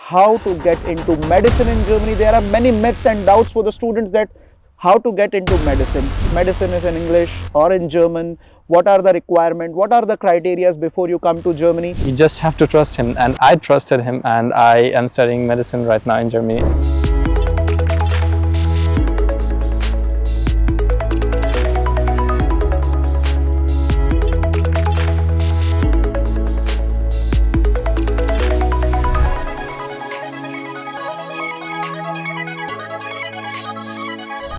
how to get into medicine in Germany. There are many myths and doubts for the students that how to get into medicine. Medicine is in English or in German. What are the requirements? What are the criteria before you come to Germany? You just have to trust him, and I trusted him, and I am studying medicine right now in Germany.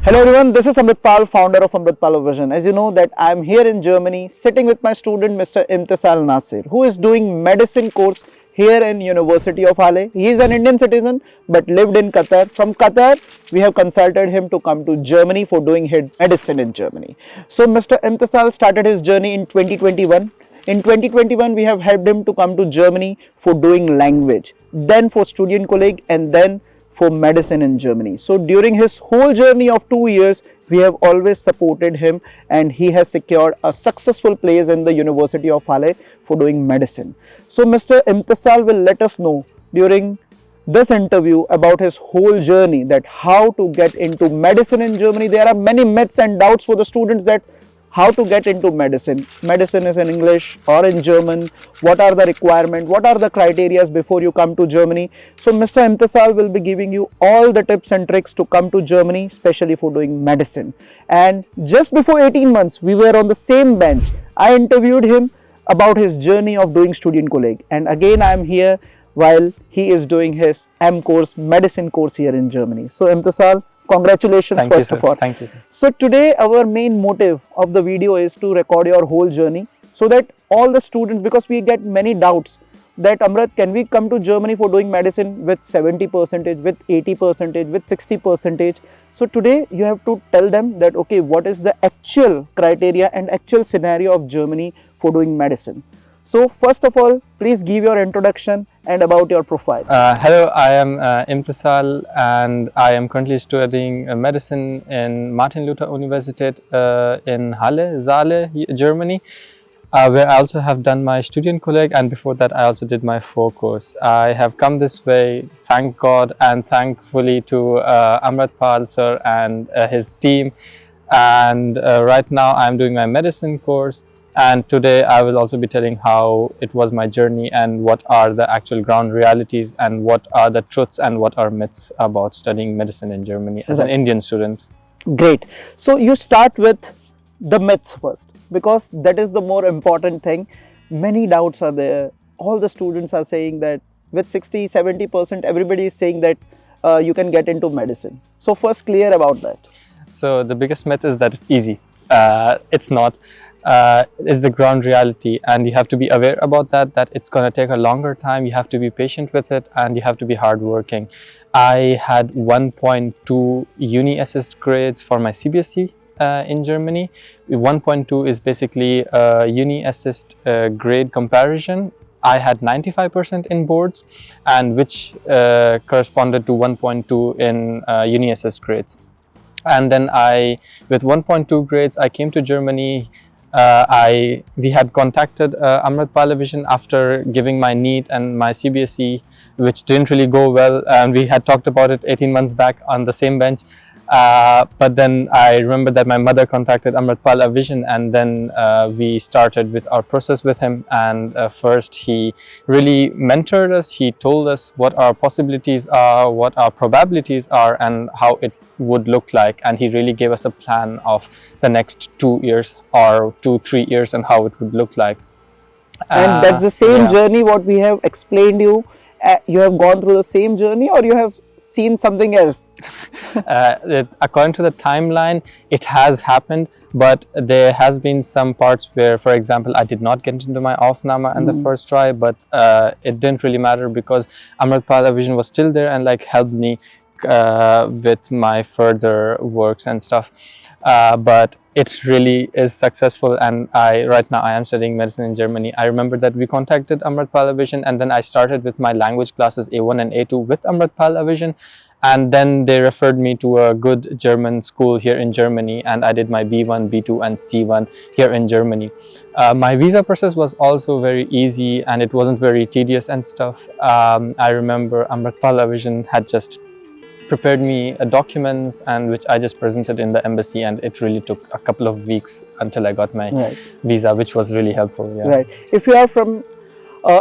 Hello everyone, this is Amratpal, founder of Amratpal Vision. As you know that I am here in Germany sitting with my student Mr. Imtesal Nasir, who is doing medicine course here in University of Halle. He is an Indian citizen but lived in Qatar. From Qatar, we have consulted him to come to Germany for doing his medicine in Germany. So Mr. Imtesal started his journey in 2021. In 2021, we have helped him to come to Germany for doing language, then for Studienkolleg, and then for medicine in Germany. So during his whole journey of 2 years, we have always supported him, and he has secured a successful place in the University of Halle for doing medicine. So Mr. Imtesal will let us know during this interview about his whole journey, that how to get into medicine in Germany. There are many myths and doubts for the students that how to get into medicine. Medicine is in English or in German. What are the requirements? What are the criteria before you come to Germany? So Mr. Imtesal will be giving you all the tips and tricks to come to Germany, especially for doing medicine. And just before 18 months, we were on the same bench. I interviewed him about his journey of doing Studienkolleg. And again, I am here while he is doing his M course, medicine course here in Germany. So Imtesal, congratulations. Thank first you, of all. Thank you, sir. So today our main motive of the video is to record your whole journey, so that all the students, because we get many doubts that Amrat, can we come to Germany for doing medicine with 70%, with 80%, with 60%? So today you have to tell them that okay, what is the actual criteria and actual scenario of Germany for doing medicine. So first of all, please give your introduction and about your profile. Hello, I am Imtesal, and I am currently studying medicine in Martin Luther Universität in Halle, Saale, Germany, where I also have done my Studienkolleg, and before that I also did my course. I have come this way, thank God and thankfully to Amratpal sir and his team, and right now I am doing my medicine course. And today I will also be telling how it was my journey and what are the actual ground realities and what are the truths and what are myths about studying medicine in Germany as an Indian student. Great. So you start with the myths first, because that is the more important thing. Many doubts are there. All the students are saying that with 60-70%, everybody is saying that you can get into medicine. So first, clear about that. So the biggest myth is that it's easy. It's not. Is the ground reality, and you have to be aware about that it's going to take a longer time. You have to be patient with it, and you have to be hardworking. I had 1.2 uni assist grades for my CBSE in Germany. 1.2 is basically a uni assist grade comparison. I had 95% in boards, and which corresponded to 1.2 in uni assist grades. And then with 1.2 grades, I came to Germany. We had contacted Amratpal Vision after giving my NEET and my CBSE, which didn't really go well, and we had talked about it 18 months back on the same bench. But then I remember that my mother contacted Amratpal Vision, and then we started with our process with him. And first he really mentored us. He told us what our possibilities are, what our probabilities are, and how it would look like. And he really gave us a plan of the next 2 years or 2-3 years and how it would look like. And that's the same journey what we have explained you. You have gone through the same journey, or you have seen something else? According to the timeline, it has happened, but there has been some parts where, for example, I did not get into my Aufnahme in the first try, but it didn't really matter because Amratpal Vision was still there and like helped me with my further works and stuff. But it really is successful, and right now I am studying medicine in Germany. I remember that we contacted Amratpal Vision, and then I started with my language classes A1 and A2 with Amratpal Vision, And then they referred me to a good German school here in Germany, and I did my B1, B2, and C1 here in Germany. My visa process was also very easy, and it wasn't very tedious and stuff. I remember Amratpal Vision had just prepared me documents, and which I just presented in the embassy, and it really took a couple of weeks until I got my Right. visa, which was really helpful. Yeah. Right. If you are from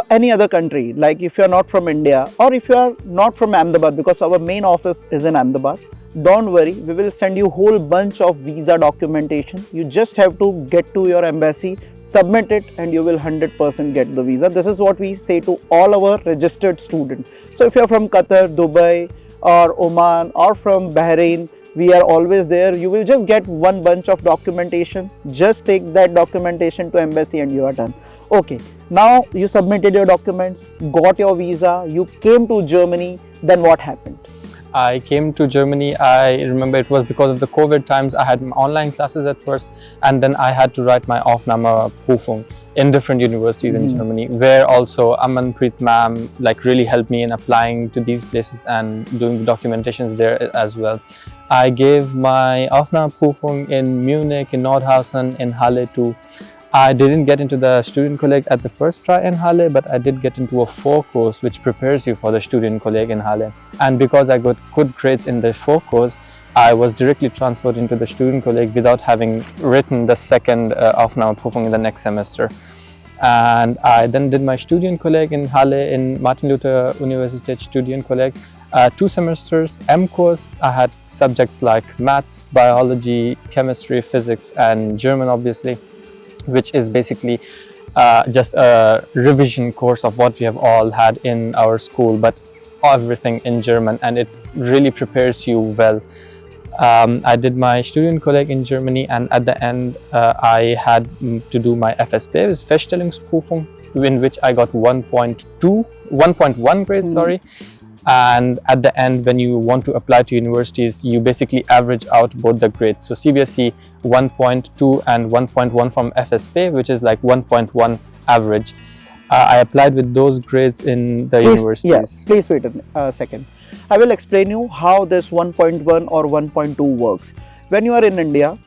any other country, like if you are not from India or if you are not from Ahmedabad, because our main office is in Ahmedabad, don't worry, we will send you whole bunch of visa documentation. You just have to get to your embassy, submit it, and you will 100% get the visa. This is what we say to all our registered students. So if you are from Qatar, Dubai, or Oman, or from Bahrain, we are always there. You will just get one bunch of documentation. Just take that documentation to embassy and you are done. Okay, now you submitted your documents, got your visa, you came to Germany, then what happened? I came to Germany. I remember it was because of the COVID times. I had online classes at first, and then I had to write my Aufnahme Prüfung in different universities in Germany, where also Amratpal ma'am like really helped me in applying to these places and doing the documentations there as well. I gave my Aufnahme Prüfung in Munich, in Nordhausen, in Halle too. I didn't get into the Studienkolleg at the first try in Halle, but I did get into a course which prepares you for the Studienkolleg in Halle. And because I got good grades in the course, I was directly transferred into the Studienkolleg without having written the second Aufnahmeprüfung in the next semester. And I then did my Studienkolleg in Halle in Martin Luther Universität Studienkolleg. 2 semesters, M course. I had subjects like maths, biology, chemistry, physics, and German obviously, which is basically just a revision course of what we have all had in our school, but everything in German, and it really prepares you well. I did my Studienkolleg in Germany, and at the end I had to do my FSB, Feststellungsprüfung, in which I got 1.1 grade, sorry. And at the end, when you want to apply to universities, you basically average out both the grades. So CBSE 1.2 and 1.1 from FSP, which is like 1.1 average. I applied with those grades in the universities. Yes, please wait a second. I will explain you how this 1.1 or 1.2 works. When you are in India,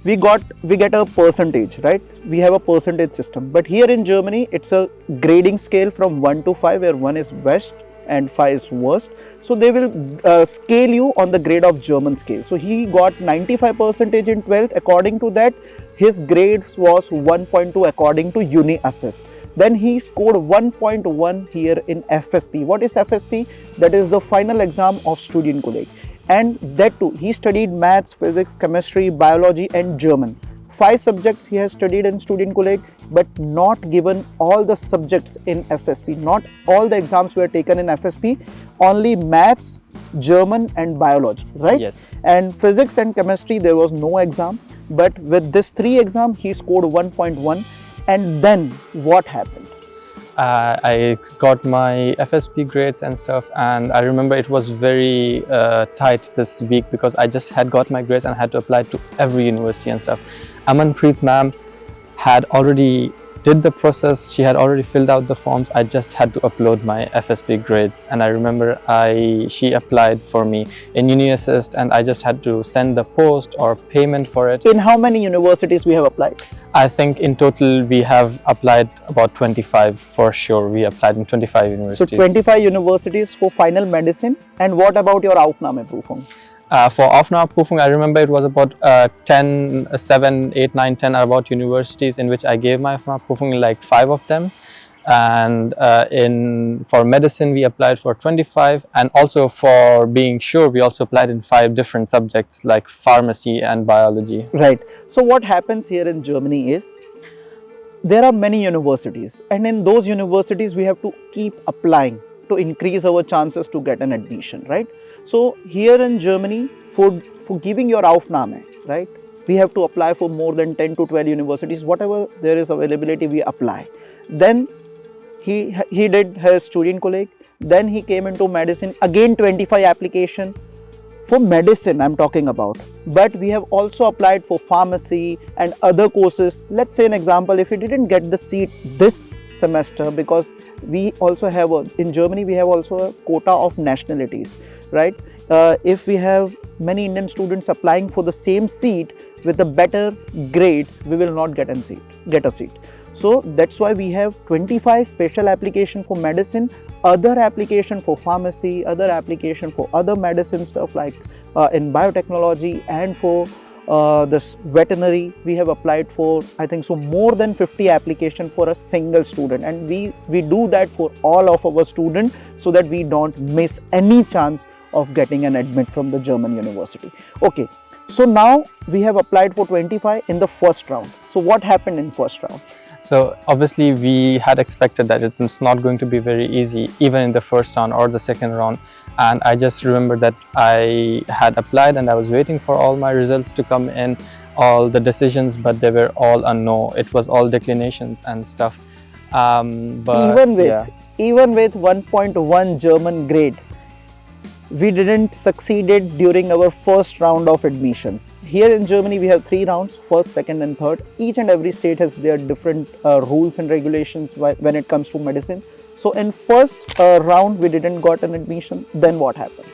we get a percentage, right? We have a percentage system. But here in Germany, it's a grading scale from 1 to 5, where 1 is best and 5 is worst. So they will scale you on the grade of German scale. So he got 95% in 12th. According to that, his grade was 1.2 according to Uni Assist. Then he scored 1.1 here in FSP. What is FSP? That is the final exam of Studienkolleg. And that too, he studied maths, physics, chemistry, biology and German. 5 subjects he has studied in Studienkolleg, but not given all the subjects in FSP. Not all the exams were taken in FSP, only maths, German and biology, right? Yes. And physics and chemistry, there was no exam. But with this 3 exam, he scored 1.1. And then what happened? I got my FSP grades and stuff, and I remember it was very tight this week because I just had got my grades and had to apply to every university and stuff. Amratpal ma'am had already did the process. She had already filled out the forms. I just had to upload my FSP grades, and I remember she applied for me in Uni Assist, and I just had to send the post or payment for it. In how many universities we have applied? I think in total we have applied about 25 for sure. We applied in 25 universities. So 25 universities for final medicine. And what about your Aufnahme Prüfung? For Aufnahme Prüfung, I remember it was about 7, 8, 9, 10 about universities in which I gave my Aufnahme Prüfung, like 5 of them. And for medicine we applied for 25, and also for being sure we also applied in 5 different subjects like pharmacy and biology. Right. So what happens here in Germany is there are many universities, and in those universities we have to keep applying to increase our chances to get an admission, right? So here in Germany, for giving your Aufnahme, right, we have to apply for more than 10 to 12 universities. Whatever there is availability, we apply. Then he did his Studienkolleg. Then he came into medicine. Again 25 application. For medicine I'm talking about. But we have also applied for pharmacy and other courses. Let's say an example, if he didn't get the seat this semester, because we also have in Germany we have also a quota of nationalities, right? if we have many Indian students applying for the same seat with the better grades, we will not get a seat. So that's why we have 25 special application for medicine, other application for pharmacy, other application for other medicine stuff like in biotechnology, and for this veterinary we have applied for, I think so, more than 50 application for a single student, and we do that for all of our students so that we don't miss any chance of getting an admit from the German university. Okay, so now we have applied for 25 in the first round. So what happened in first round? So obviously we had expected that it's not going to be very easy even in the first round or the second round, and I just remember that I had applied and I was waiting for all my results to come in, all the decisions, but they were all a no. It was all declinations and stuff. But even with 1.1 German grade, we didn't succeeded during our first round of admissions. Here in Germany we have 3 rounds, first, second and third. Each and every state has their different rules and regulations when it comes to medicine. So in first round we didn't got an admission. Then what happened?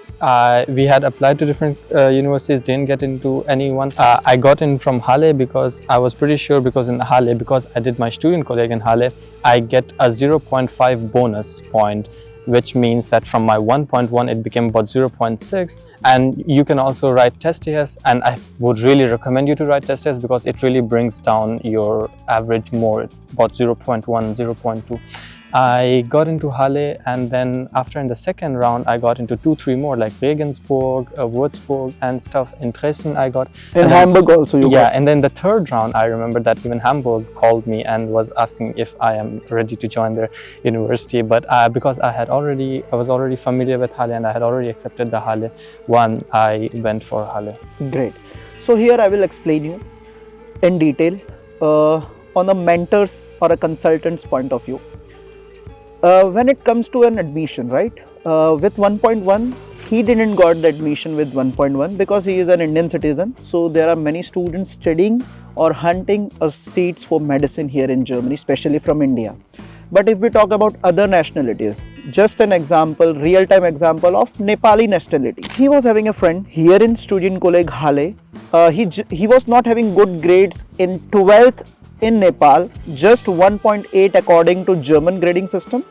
We had applied to different universities, didn't get into any one. I got in from Halle because I was pretty sure, because in Halle, because I did my Studienkolleg in Halle, I get a 0.5 bonus point, which means that from my 1.1 it became about 0.6, and you can also write test tests, and I would really recommend you to write test tests because it really brings down your average more, about 0.1, 0.2. I got into Halle, and then after in the second round I got into 2-3 more like Regensburg, Würzburg and stuff. In Dresden I got. In Hamburg also you got. And then the third round I remember that even Hamburg called me and was asking if I am ready to join their university, but because I was already familiar with Halle and I had already accepted the Halle one, I went for Halle. Great. So here I will explain you in detail on a mentor's or a consultant's point of view. When it comes to an admission, right, with 1.1, he didn't got the admission with 1.1 because he is an Indian citizen. So there are many students studying or hunting seats for medicine here in Germany, especially from India. But if we talk about other nationalities, just an example, real-time example of Nepali nationality. He was having a friend here in Studienkolleg Halle. He was not having good grades in 12th in Nepal, just 1.8 according to German grading system,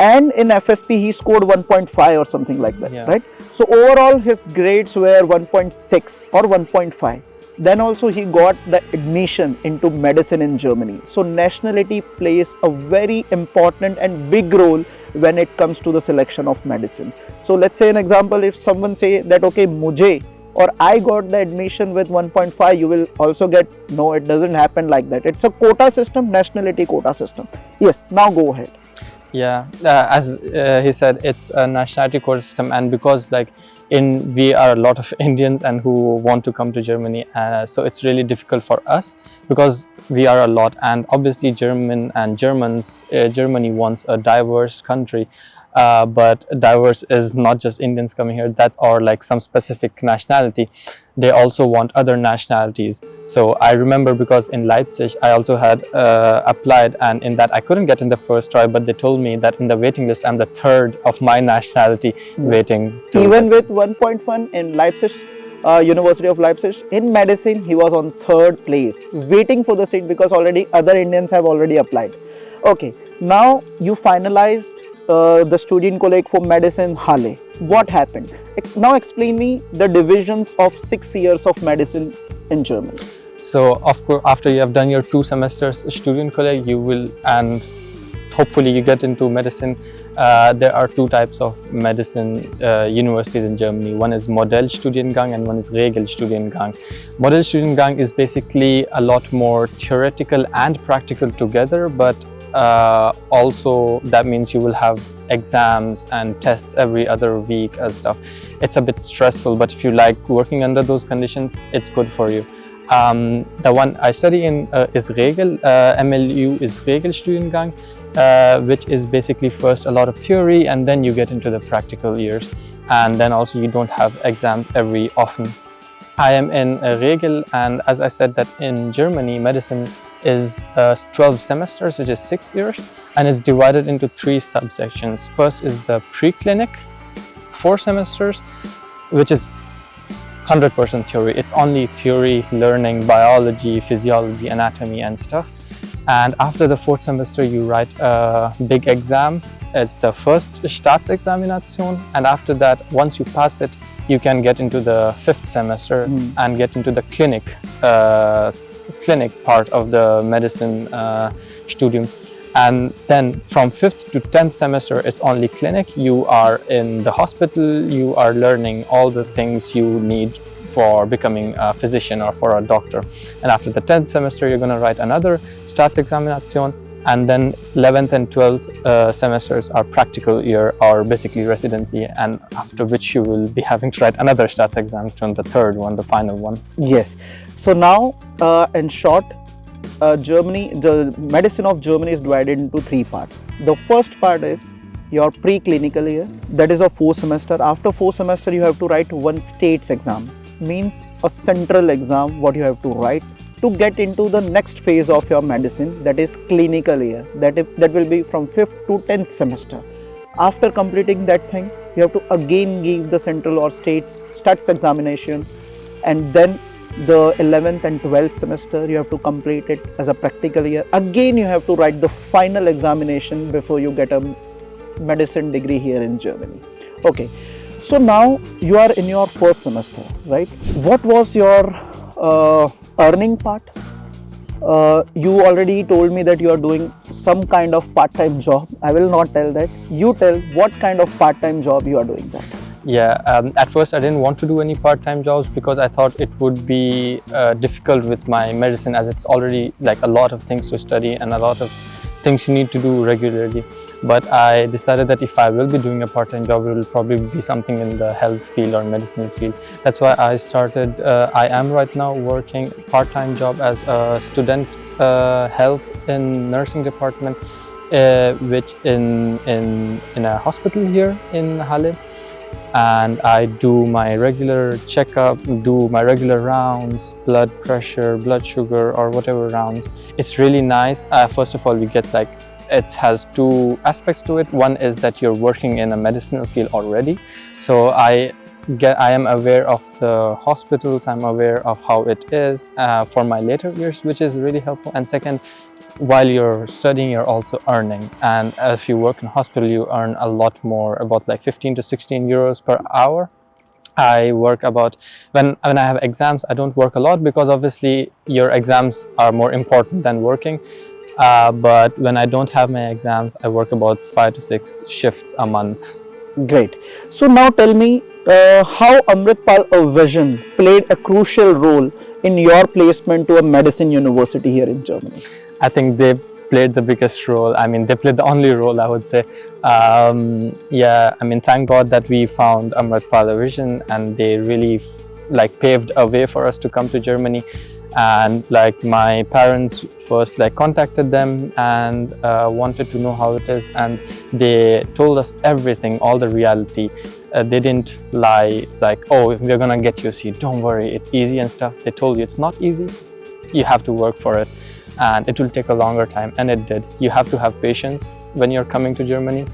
and in FSP he scored 1.5 or something like that, right? So overall his grades were 1.6 or 1.5. Then also he got the admission into medicine in Germany. So nationality plays a very important and big role when it comes to the selection of medicine. So let's say an example, if someone say that okay, mujhe or I got the admission with 1.5, you will also get. No, it doesn't happen like that. It's a quota system, nationality quota system. Yes, now go ahead. Yeah, as he said, it's a nationality quota system, and because like we are a lot of Indians and who want to come to Germany, so it's really difficult for us because we are a lot, and obviously Germany wants a diverse country. But diverse is not just Indians coming here, that's or like some specific nationality. They also want other nationalities. So I remember because in Leipzig I also had applied, and in that I couldn't get in the first try, but they told me that in the waiting list I'm the third of my nationality waiting. Even with 1.1 in Leipzig, University of Leipzig, in medicine he was on 3rd place waiting for the seat because already other Indians have already applied. Okay, now you finalized the Studienkolleg for medicine Halle. What happened? Now explain me the divisions of 6 years of medicine in Germany. So of course, after you have done your 2 semesters Studienkolleg, you will, and hopefully you get into medicine. There are 2 types of medicine universities in Germany. One is Modellstudiengang and one is Regelstudiengang. Modellstudiengang is basically a lot more theoretical and practical together, but also that means you will have exams and tests every other week and stuff. It's a bit stressful, but if you like working under those conditions, it's good for you. The one I study in is MLU is Regelstudiengang, which is basically first a lot of theory and then you get into the practical years, and then also you don't have exams every often. I am in Regel, and as I said that in Germany medicine is 12 semesters, which is 6 years, and it's divided into 3 subsections. First is the pre-clinic, 4 semesters, which is 100% theory. It's only theory, learning biology, physiology, anatomy and stuff. And after the 4th semester you write a big exam. It's the first Staatsexamination, and after that, once you pass it, you can get into the 5th semester and get into the clinic part of the medicine studium. And then from 5th to 10th semester, it's only clinic. You are in the hospital, you are learning all the things you need for becoming a physician or for a doctor. And after the 10th semester, you're going to write another Staatsexamination. And then 11th and 12th semesters are practical year, or basically residency, and after which you will be having to write another Staatsexamination, the third one, the final one. Yes. So now, in short, Germany, the medicine of Germany is divided into 3 parts. The first part is your preclinical year, that is a 4 semester. After 4 semester, you have to write one states exam, means a central exam what you have to write to get into the next phase of your medicine, that is clinical year, that will be from 5th to 10th semester. After completing that thing, you have to again give the central or stats examination, and then the 11th and 12th semester you have to complete it as a practical year. Again you have to write the final examination before you get a medicine degree here in Germany. Okay, so now you are in your 1st semester, right? What was your earning part? You already told me that you are doing some kind of part-time job. I will not tell that. You tell what kind of part-time job you are doing that. Yeah, at first I didn't want to do any part-time jobs because I thought it would be difficult with my medicine, as it's already like a lot of things to study and a lot of things you need to do regularly. But I decided that if I will be doing a part-time job, it will probably be something in the health field or medicinal field. That's why I started, I am right now working part-time job as a student help in nursing department, which in a hospital here in Halle. And I do my regular checkup, do my regular rounds, blood pressure, blood sugar, or whatever rounds. It's really nice. First of all, we get like, it has 2 aspects to it. One is that you're working in a medicinal field already. So I am aware of the hospitals, I'm aware of how it is for my later years, which is really helpful. And second, while you're studying, you're also earning. And if you work in hospital, you earn a lot more, about like 15 to 16 euros per hour. I work about, when I have exams, I don't work a lot because obviously your exams are more important than working. But when I don't have my exams, I work about 5 to 6 shifts a month. Great. So now tell me how Amratpal Vision played a crucial role in your placement to a medicine university here in Germany. I think they played the biggest role. I mean, they played the only role, I would say. Yeah, I mean, thank God that we found Amratpal Vision, and they really like paved a way for us to come to Germany. And like my parents first like contacted them and wanted to know how it is, and they told us everything, all the reality. They didn't lie like, oh, we're gonna get you a seat, don't worry, it's easy and stuff. They told you it's not easy, you have to work for it, and it will take a longer time, and it did. You have to have patience when you're coming to Germany.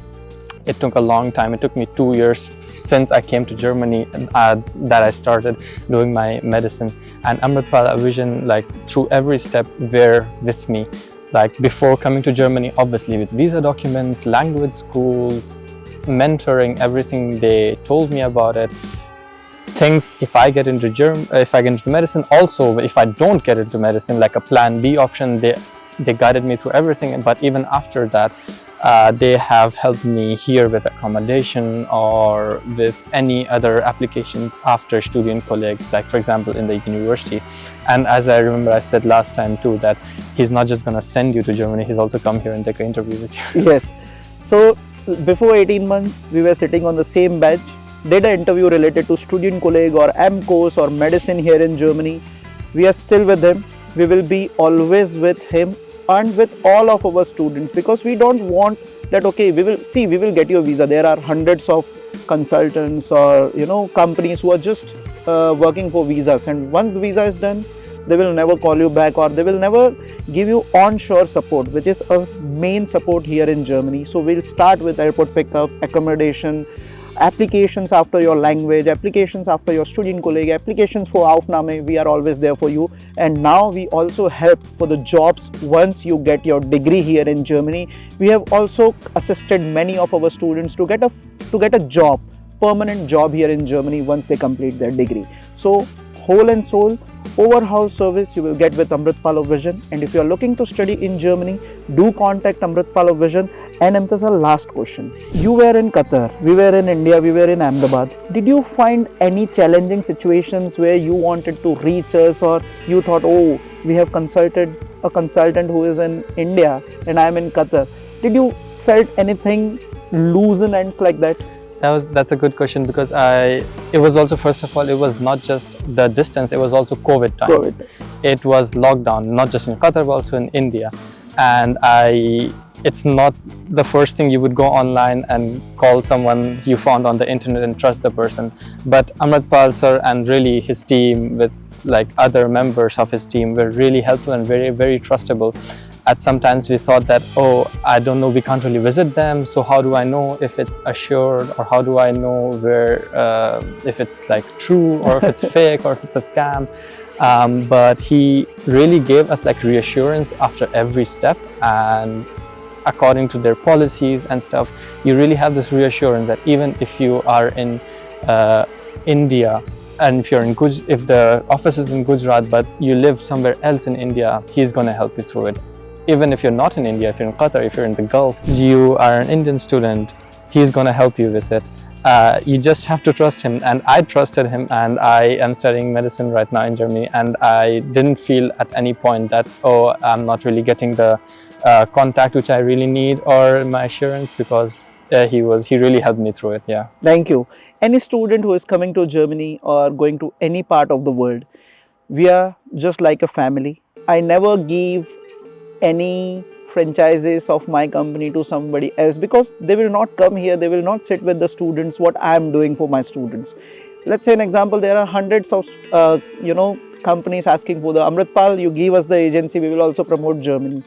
It took a long time. It took me 2 years since I came to Germany that I started doing my medicine. And Amratpal Vision, like through every step, were with me. Like before coming to Germany, obviously with visa documents, language schools, mentoring, everything. They told me about it. Things if I get into medicine, also if I don't get into medicine, like a plan B option, they guided me through everything. But even after that, they have helped me here with accommodation or with any other applications after Studienkolleg, like for example in the university. And as I remember I said last time too, that he's not just gonna send you to Germany, he's also come here and take an interview with you. Yes. So before 18 months, we were sitting on the same bench, did an interview related to Studienkolleg or M course or medicine here in Germany. We are still with him. We will be always with him and with all of our students, because we don't want that, okay, we will get you a visa. There are hundreds of consultants or companies who are just working for visas, and once the visa is done, they will never call you back, or they will never give you onshore support, which is a main support here in Germany. So we'll start with airport pickup, accommodation, applications after your language, applications after your Studienkolleg, applications for Aufnahme, we are always there for you. And now we also help for the jobs once you get your degree here in Germany. We have also assisted many of our students to get a job, permanent job here in Germany once they complete their degree. So whole and soul overhaul service you will get with Amratpal Vision. And if you are looking to study in Germany, do contact Amratpal Vision. And Imtesal, last question. You were in Qatar, we were in India, we were in Ahmedabad. Did you find any challenging situations where you wanted to reach us, or you thought, oh, we have consulted a consultant who is in India and I am in Qatar? Did you felt anything loose in ends like that? That's a good question, because it was also, first of all, it was not just the distance, it was also COVID time. It was lockdown, not just in Qatar but also in India. And it's not the first thing you would go online and call someone you found on the internet and trust the person. But Amratpal sir and really his team, with like other members of his team, were really helpful and very, very trustable. At sometimes we thought that, oh, I don't know, we can't really visit them, so how do I know if it's assured, or how do I know where if it's like true, or if it's fake, or if it's a scam. But he really gave us like reassurance after every step, and according to their policies and stuff, you really have this reassurance that even if you are in India, and if the office is in Gujarat but you live somewhere else in India, he's going to help you through it. Even if you're not in India, if you're in Qatar, if you're in the Gulf, you are an Indian student, he's going to help you with it. You just have to trust him, and I trusted him, and I am studying medicine right now in Germany, and I didn't feel at any point that, oh, I'm not really getting the contact which I really need, or my assurance, because he really helped me through it. Yeah. Thank you. Any student who is coming to Germany or going to any part of the world, we are just like a family. I never give any franchises of my company to somebody else, because they will not come here, they will not sit with the students what I am doing for my students. Let's say an example, there are hundreds of companies asking for the Amratpal, you give us the agency, we will also promote Germany.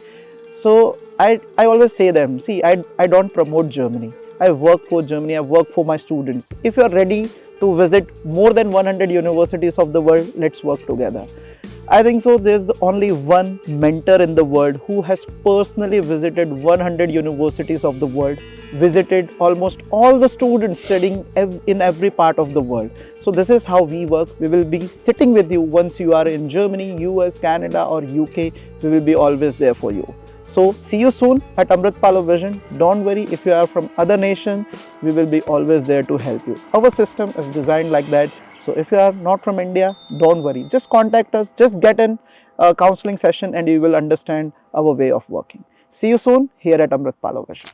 So I always say them, see, I don't promote Germany, I work for Germany, I work for my students. If you are ready to visit more than 100 universities of the world, let's work together. I think so. There's only one mentor in the world who has personally visited 100 universities of the world, visited almost all the students studying in every part of the world. So this is how we work. We will be sitting with you once you are in Germany, US, Canada or UK. We will be always there for you. So see you soon at Amratpal Vision. Don't worry, if you are from other nation, we will be always there to help you. Our system is designed like that. So if you are not from India, don't worry. Just contact us, just get in a counseling session and you will understand our way of working. See you soon here at Amratpal Vision.